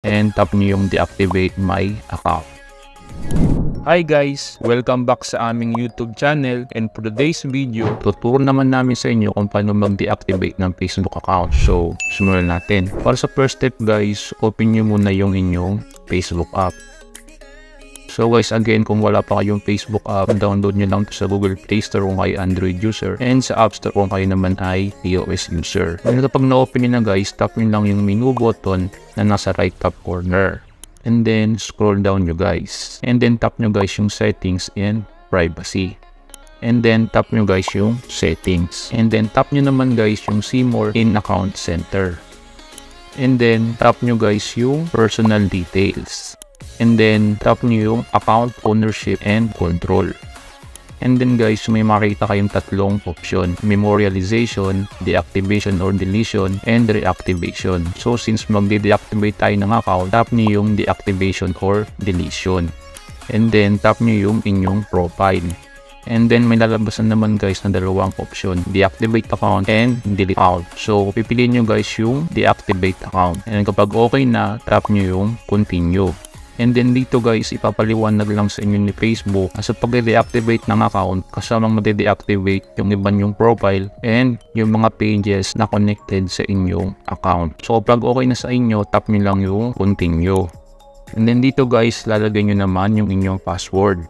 and tap nyo yung deactivate my account. Hi guys! Welcome back sa aming YouTube channel, and for today's video, tuturo naman namin sa inyo kung paano mag-deactivate ng Facebook account. So, simulan natin. Para sa first step guys, open nyo muna yung inyong Facebook app. So guys, again, kung wala pa kayong Facebook app, download nyo lang sa Google Play Store kung kayo Android user, and sa App Store kung kayo naman ay iOS user. And kapag na-open nyo na guys, tap nyo lang yung menu button na nasa right top corner. And then scroll down nyo guys, and then tap nyo guys yung settings and privacy, and then tap nyo guys yung settings, and then tap nyo naman guys yung see more in account center, and then tap nyo guys yung personal details, and then tap nyo yung account ownership and control. And then guys, may makita kayong tatlong option: memorialization, deactivation or deletion, and reactivation. So since magde-deactivate tayo ng account, tap nyo yung deactivation or deletion, and then tap nyo yung inyong profile. And then may lalabasan naman guys na dalawang option: deactivate account and delete account. So pipiliin nyo guys yung deactivate account, and kapag okay na, tap nyo yung continue. And then dito guys, ipapaliwanag lang sa inyo ni Facebook sa pag-deactivate ng account, kasamang made-deactivate yung iba yung profile and yung mga pages na connected sa inyong account. So pag okay na sa inyo, tap nyo lang yung continue. And then dito guys, lalagay nyo naman yung inyong password.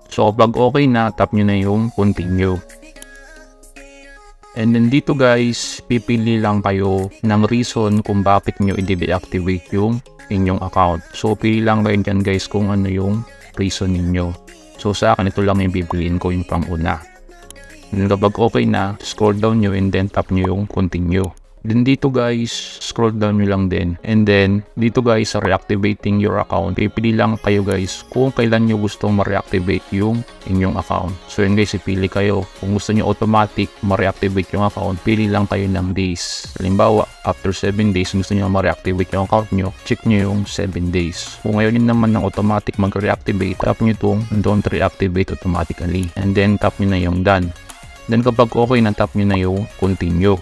So pag okay na, tap nyo na yung continue. And then dito guys, pipili lang kayo ng reason kung bakit nyo i-deactivate yung inyong account. So pili lang kayo dyan guys kung ano yung reason ninyo. So sa akin, ito lang yung pipiliin ko, yung pang-una. And kapag okay na, scroll down nyo and then tap nyo yung continue. Then dito guys, scroll down nyo lang din. And then dito guys, sa reactivating your account, pipili lang kayo guys kung kailan nyo gustong ma-reactivate yung inyong account. So yun guys, ipili kayo. Kung gusto nyo automatic ma-reactivate yung account, pili lang kayo ng days. Halimbawa, after 7 days, gusto nyo ma-reactivate yung account nyo, check nyo yung 7 days. Kung ngayon yun naman ng automatic mag-reactivate, tap nyo itong don't reactivate automatically. And then tap nyo na yung done. Then kapag okay na, tap nyo na yung continue.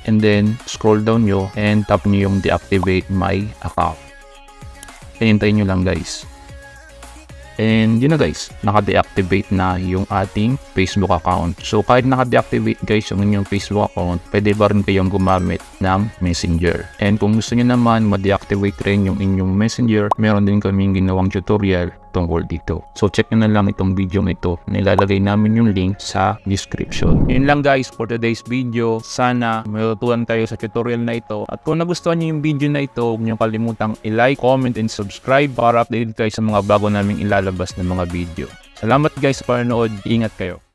And then scroll down nyo and tap nyo yung deactivate my account. Hintayin nyo lang guys. And yun na guys, naka-deactivate na yung ating Facebook account. So kahit naka-deactivate guys yung inyong Facebook account, pwede ba rin kayong gumamit ng Messenger. And kung gusto nyo naman ma-deactivate rin yung inyong Messenger, meron din kaming ginawang tutorial tungkol dito. So check nyo na lang itong video ito. Nilalagay namin yung link sa description. Yun lang guys for today's video. Sana matutunan tayo sa tutorial na ito. At kung nagustuhan nyo yung video na ito, huwag nyo kalimutang i-like, comment, and subscribe para updated kayo sa mga bago naming ilalabas na mga video. Salamat guys sa panonood. Ingat kayo.